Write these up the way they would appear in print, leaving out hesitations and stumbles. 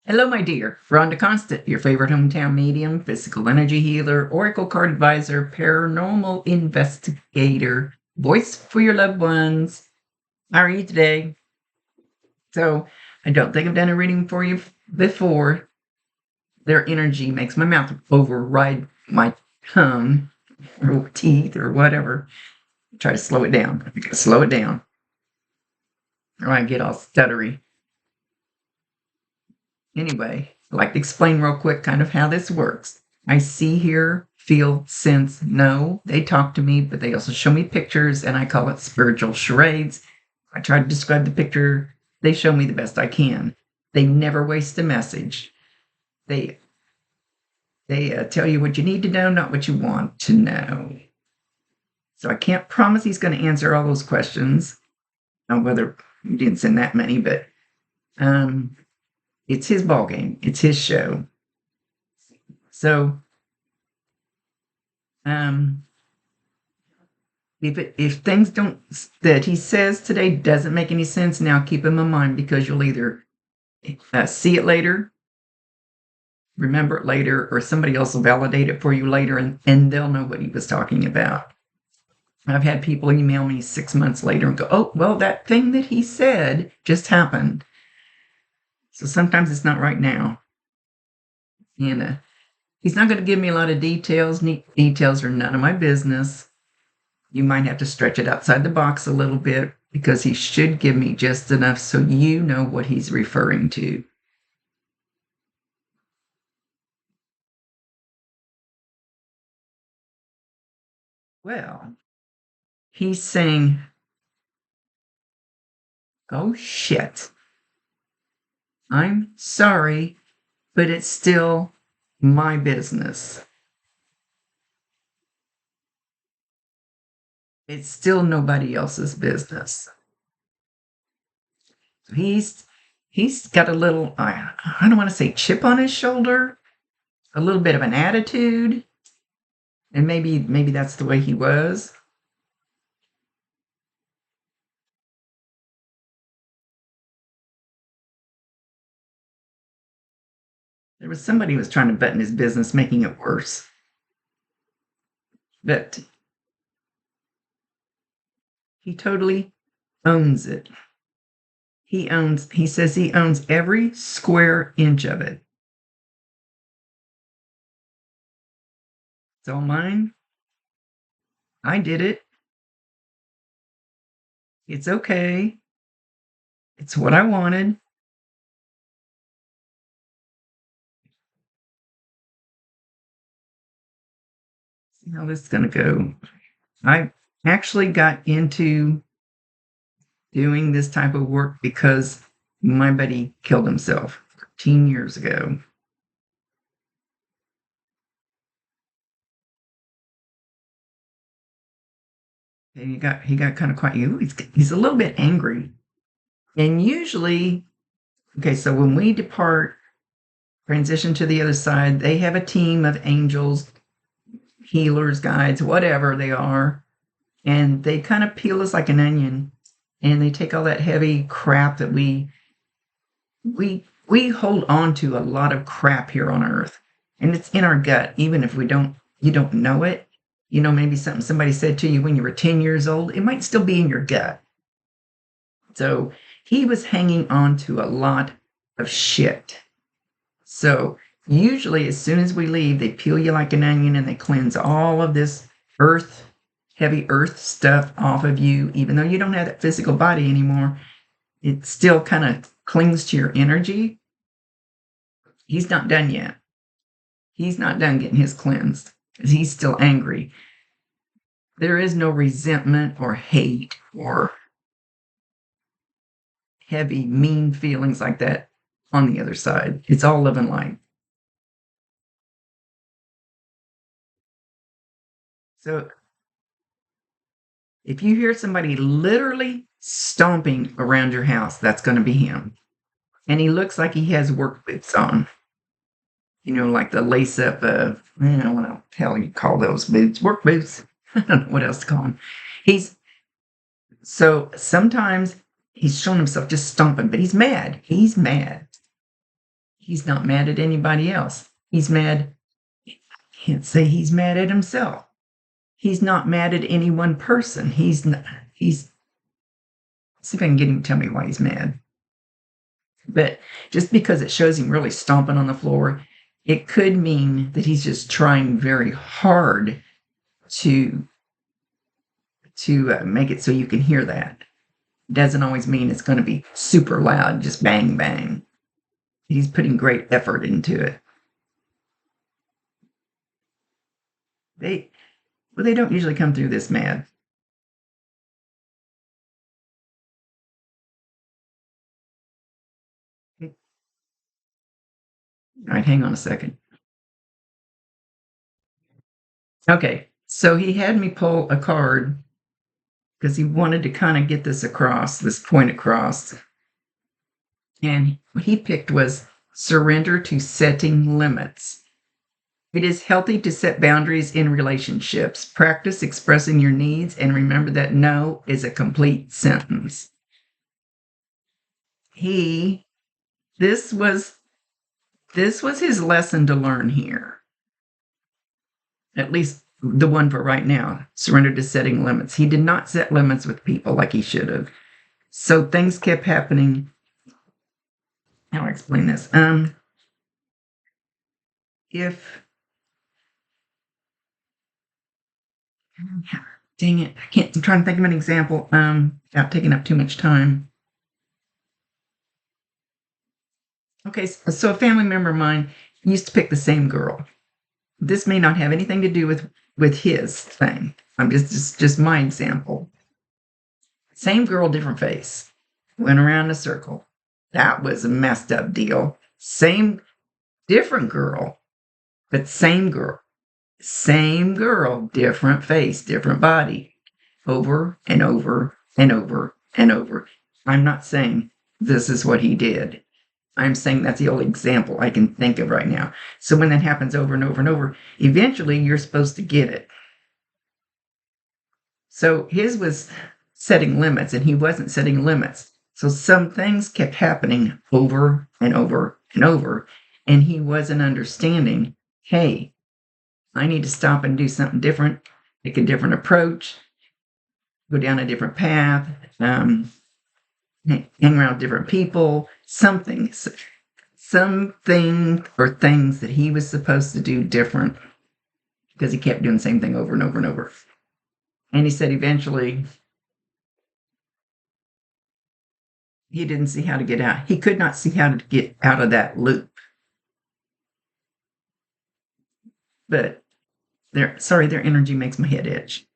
Hello, my dear. Rhonda Constant, your favorite hometown medium, physical energy healer, oracle card advisor, paranormal investigator, voice for your loved ones. How are you today? So, I don't think I've done a reading for you before. Their energy makes my mouth override my tongue or teeth or whatever. Try to slow it down. I gotta slow it down, or I get all stuttery. Anyway, I'd like to explain real quick kind of how this works. I see, hear, feel, sense, know. They talk to me, but they also show me pictures, and I call it spiritual charades. I try to describe the picture. They show me the best I can. They never waste a message. They tell you what you need to know, not what you want to know. So I can't promise he's going to answer all those questions. Whether he didn't send that many, but it's his ball game. It's his show. So, if things that he says today doesn't make any sense now, keep him in mind, because you'll either see it later, remember it later, or somebody else will validate it for you later, and they'll know what he was talking about. I've had people email me 6 months later and go, "Oh, well, that thing that he said just happened." So sometimes it's not right now. And he's not going to give me a lot of details. Details are none of my business. You might have to stretch it outside the box a little bit, because he should give me just enough so you know what he's referring to. Well, he's saying, "Oh shit, I'm sorry, but it's still my business. It's still nobody else's business." He's got a little, I don't want to say chip on his shoulder, a little bit of an attitude, and maybe that's the way he was. There was somebody who was trying to button his business, making it worse. But he totally owns it. He says he owns every square inch of it. It's all mine. I did it. It's okay. It's what I wanted. See how this is going to go. I actually got into doing this type of work because my buddy killed himself 13 years ago. And he got kind of quiet. He's a little bit angry. And usually, okay, so when we depart, transition to the other side, they have a team of angels, healers, guides, whatever they are, and they kind of peel us like an onion, and they take all that heavy crap that we hold on to a lot of crap here on earth, and it's in our gut, even if you don't know it. Maybe something somebody said to you when you were 10 years old, it might still be in your gut. So he was hanging on to a lot of shit. So usually as soon as we leave, they peel you like an onion and they cleanse all of this heavy earth stuff off of you. Even though you don't have that physical body anymore, it still kind of clings to your energy. He's not done yet. He's not done getting his cleansed, because he's still angry. There is no resentment or hate or heavy, mean feelings like that on the other side. It's all love and light. So if you hear somebody literally stomping around your house, that's going to be him. And he looks like he has work boots on. Like the lace up, I don't know what the hell you call those boots, work boots. I don't know what else to call them. So sometimes He's shown himself just stomping, but he's mad. He's mad. He's not mad at anybody else. He's mad. I can't say he's mad at himself. He's not mad at any one person. He's not, he's, see if I can get him to tell me why he's mad. But just because it shows him really stomping on the floor, it could mean that he's just trying very hard to make it so you can hear that. Doesn't always mean it's going to be super loud, just bang, bang. He's putting great effort into it. They don't usually come through this mad. All right, hang on a second. Okay, so he had me pull a card because he wanted to kind of get this across, this point across. And what he picked was surrender to setting limits. It is healthy to set boundaries in relationships. Practice expressing your needs and remember that no is a complete sentence. This was his lesson to learn here. At least the one for right now, surrender to setting limits. He did not set limits with people like he should have. So things kept happening. How do I explain this? If dang it, I'm trying to think of an example without taking up too much time. Okay, so a family member of mine used to pick the same girl. This may not have anything to do with his thing. I'm just my example. Same girl, different face. Went around in a circle. That was a messed up deal. Same, different girl, but same girl. Same girl, different face, different body. Over and over and over and over. I'm not saying this is what he did. I'm saying that's the only example I can think of right now. So when that happens over and over and over, eventually you're supposed to get it. So his was setting limits, and he wasn't setting limits. So some things kept happening over and over and over, and he wasn't understanding, hey, I need to stop and do something different, take a different approach, go down a different path, hang around different people, something or things that he was supposed to do different because he kept doing the same thing over and over and over. And he said eventually he didn't see how to get out. He could not see how to get out of that loop. But their energy makes my head itch.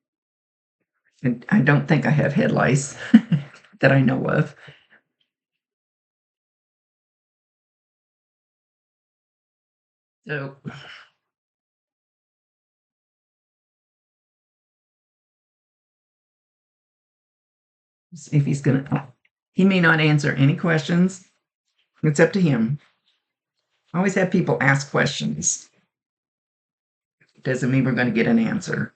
And I don't think I have head lice that I know of. So see if he may not answer any questions. It's up to him. I always have people ask questions. Doesn't mean we're going to get an answer.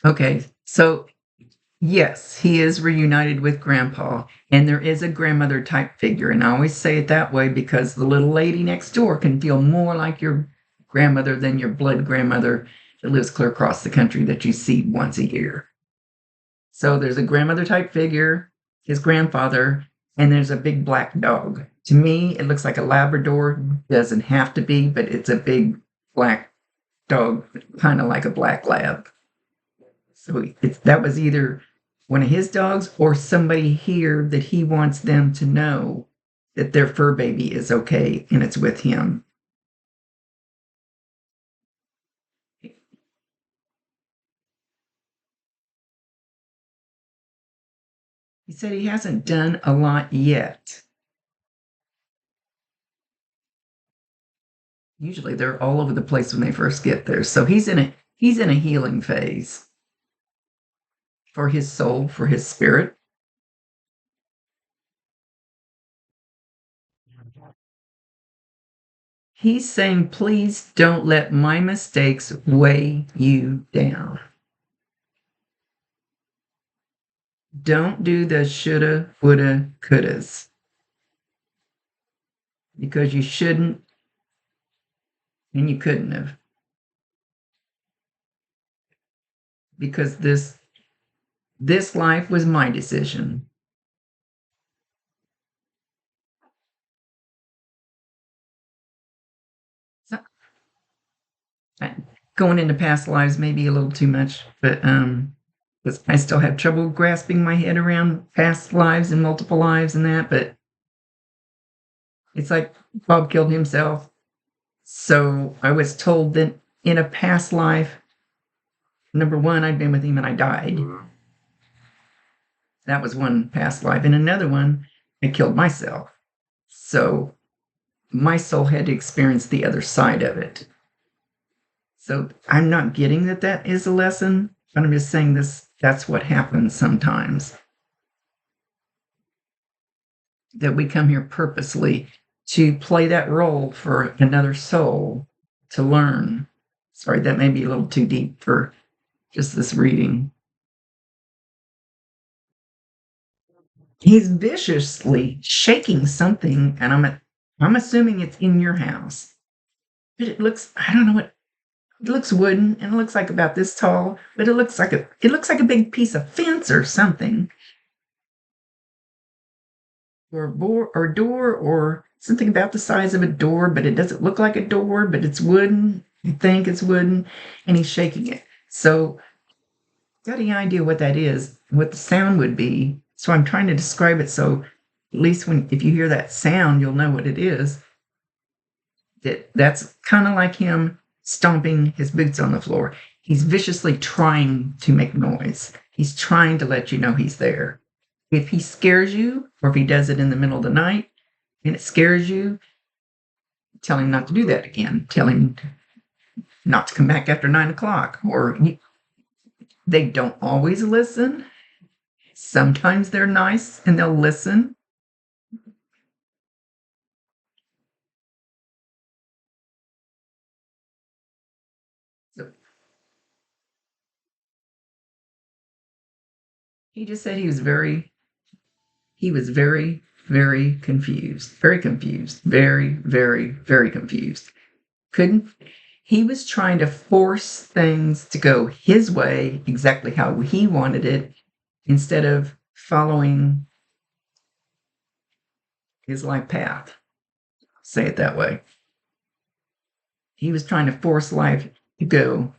Okay, so yes, he is reunited with Grandpa, and there is a grandmother type figure. And I always say it that way because the little lady next door can feel more like your grandmother than your blood grandmother that lives clear across the country that you see once a year. So there's a grandmother type figure, his grandfather, and there's a big black dog. To me, it looks like a Labrador. Doesn't have to be, but it's a big black dog, kind of like a black lab. So that was either one of his dogs or somebody here that he wants them to know that their fur baby is okay and it's with him. He said he hasn't done a lot yet. Usually they're all over the place when they first get there. So he's in a healing phase for his soul, for his spirit. He's saying, please don't let my mistakes weigh you down. Don't do the shoulda, woulda, couldas because you shouldn't and you couldn't have because this life was my decision. So, I- Going into past lives may be a little too much, but 'cause I still have trouble grasping my head around past lives and multiple lives and that, but it's like Bob killed himself. So I was told that in a past life, number one, I'd been with him and I died. That was one past life. In another one, I killed myself. So my soul had to experience the other side of it. So I'm not getting that that is a lesson, but I'm just saying that's what happens sometimes. That we come here purposely to play that role for another soul to learn. Sorry, that may be a little too deep for just this reading. He's viciously shaking something, and I'm assuming it's in your house. But it looks I don't know what it looks wooden and it looks like about this tall, but it looks like a big piece of fence or something. Or a door or something about the size of a door, but it doesn't look like a door, but it's wooden. You think it's wooden, and he's shaking it. So, got any idea what that is, what the sound would be? So I'm trying to describe it so at least when if you hear that sound, you'll know what it is. That's kind of like him stomping his boots on the floor. He's viciously trying to make noise. He's trying to let you know he's there. If he scares you, or if he does it in the middle of the night and it scares you, tell him not to do that again. Tell him not to come back after 9 o'clock. They don't always listen. Sometimes they're nice and they'll listen. So he just said he was very, very confused, very confused, very, very, very confused. Couldn't, he was trying to force things to go his way, exactly how he wanted it, instead of following his life path. Say it that way. He was trying to force life to go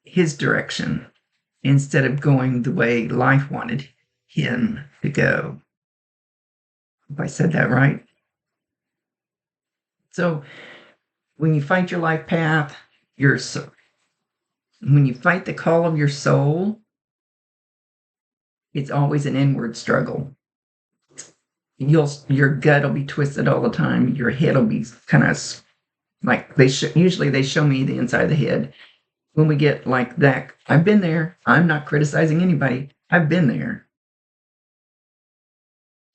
his direction instead of going the way life wanted him to go. If I said that right. So when you fight your life path, your when you fight the call of your soul, it's always an inward struggle. Your gut will be twisted all the time. Your head will be kind of like usually they show me the inside of the head when we get like that. I've been there. I'm not criticizing anybody. I've been there.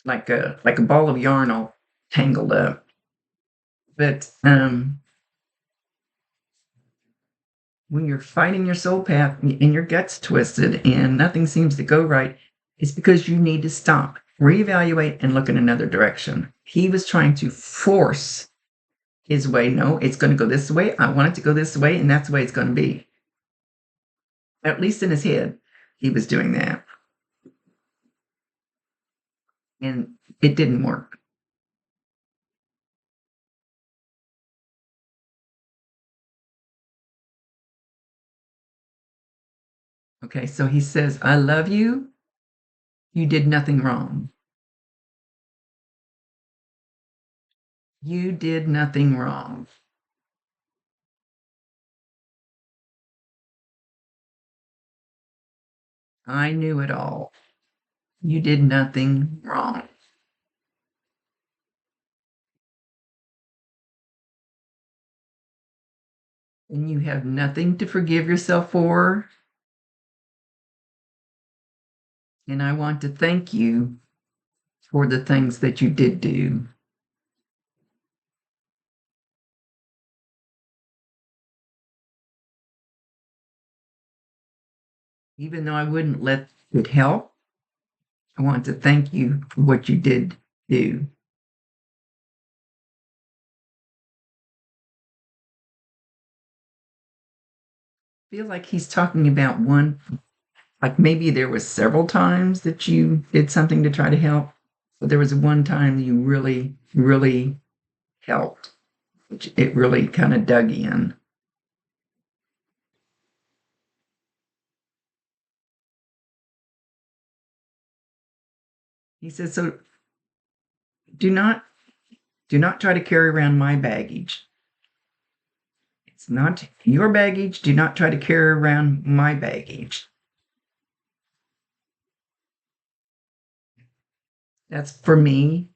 Like a ball of yarn all tangled up. But when you're fighting your soul path and your gut's twisted and nothing seems to go right, it's because you need to stop, reevaluate, and look in another direction. He was trying to force his way. No, it's going to go this way. I want it to go this way, and that's the way it's going to be. At least in his head, he was doing that. And it didn't work. Okay, so he says, I love you. You did nothing wrong. You did nothing wrong. I knew it all. You did nothing wrong. And you have nothing to forgive yourself for. And I want to thank you for the things that you did do. Even though I wouldn't let it help, I want to thank you for what you did do. I feel like he's talking about one, like maybe there was several times that you did something to try to help, but there was one time you really, really helped, which it really kind of dug in. He says, so do not do not try to carry around my baggage. It's not your baggage. Do not try to carry around my baggage. That's for me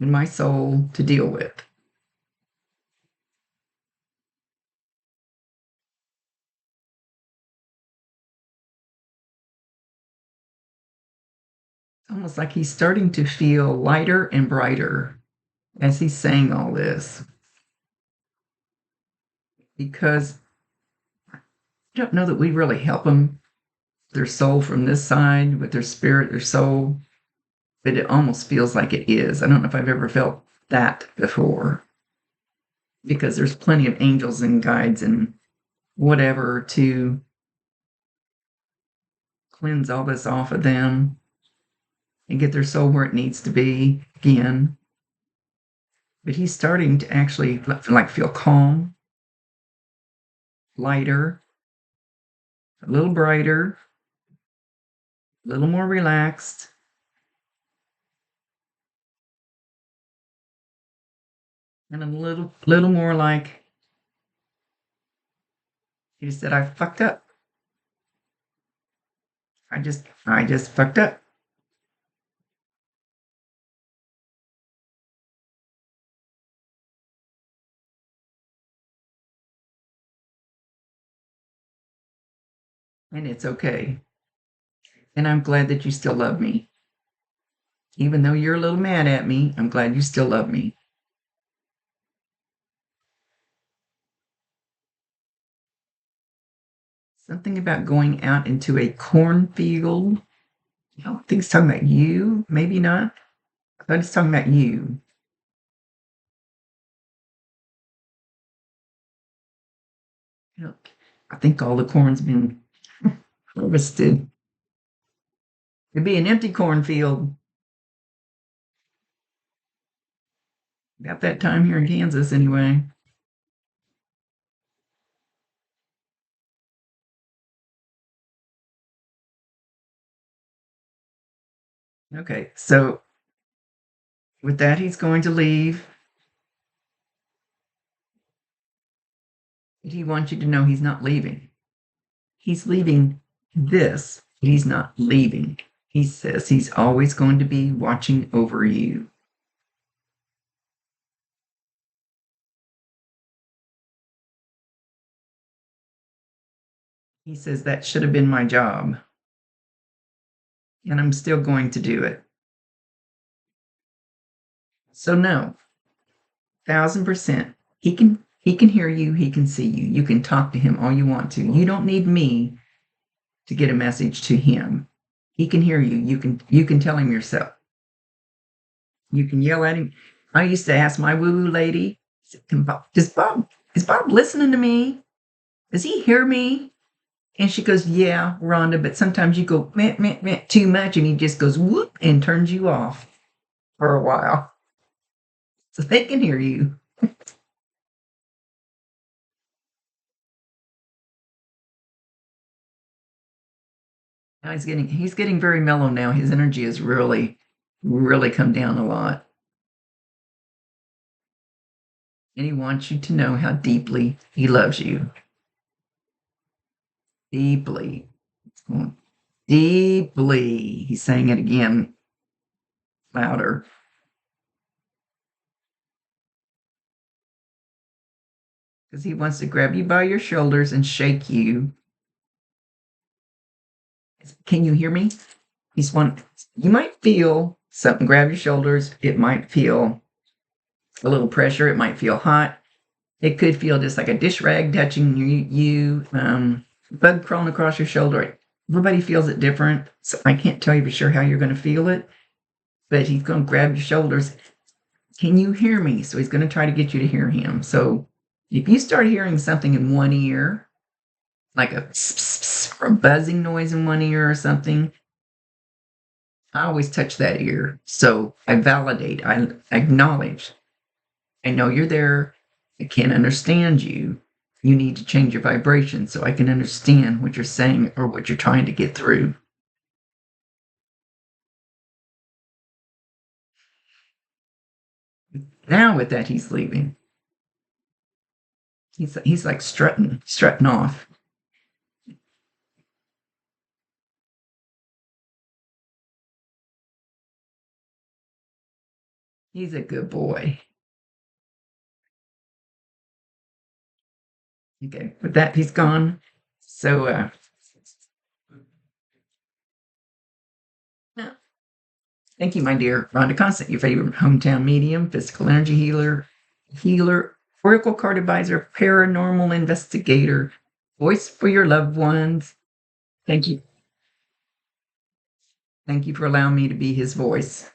and my soul to deal with. It's almost like he's starting to feel lighter and brighter as he's saying all this, because I don't know that we really help them, their soul from this side, with their spirit, their soul, but it almost feels like it is. I don't know if I've ever felt that before, because there's plenty of angels and guides and whatever to cleanse all this off of them and get their soul where it needs to be again. But he's starting to actually like feel calm, lighter, a little brighter, a little more relaxed, and a little more like he said, I fucked up. I just fucked up. And it's okay. And I'm glad that you still love me. Even though you're a little mad at me, I'm glad you still love me. Something about going out into a cornfield. I don't think he's talking about you. Maybe not. I thought he's talking about you. You know, I think all the corn's been harvested. It'd be an empty cornfield about that time here in Kansas, anyway. Okay, so with that, he's going to leave. But he wants you to know he's not leaving. He's leaving this, but he's not leaving. He says he's always going to be watching over you. He says that should have been my job, and I'm still going to do it. So no, 1,000%. He can hear you, he can see you. You can talk to him all you want to. You don't need me to get a message to him. He can hear you. You can tell him yourself. You can yell at him. I used to ask my woo-woo lady, is Bob listening to me? Does he hear me? And she goes, yeah, Rhonda, but sometimes you go meh, meh, meh, too much and he just goes whoop and turns you off for a while. So they can hear you. Now he's getting very mellow now. His energy has really, really come down a lot. And he wants you to know how deeply he loves you. Deeply. Deeply. He's saying it again louder. Because he wants to grab you by your shoulders and shake you. Can you hear me? You might feel something grab your shoulders. It might feel a little pressure. It might feel hot. It could feel just like a dish rag touching you, bug crawling across your shoulder. Everybody feels it different, so I can't tell you for sure how you're going to feel it, but he's going to grab your shoulders. Can you hear me? So he's going to try to get you to hear him. So if you start hearing something in one ear, like a pss, pss, pss, or a buzzing noise in one ear or something, I always touch that ear. So I validate, I acknowledge, I know you're there. I can't understand you. You need to change your vibration so I can understand what you're saying or what you're trying to get through. Now with that, he's leaving. He's like strutting off. He's a good boy. Okay, with that, he's gone. So, thank you, my dear Rhonda Constant, your favorite hometown medium, physical energy healer, oracle card advisor, paranormal investigator, voice for your loved ones. Thank you. Thank you for allowing me to be his voice.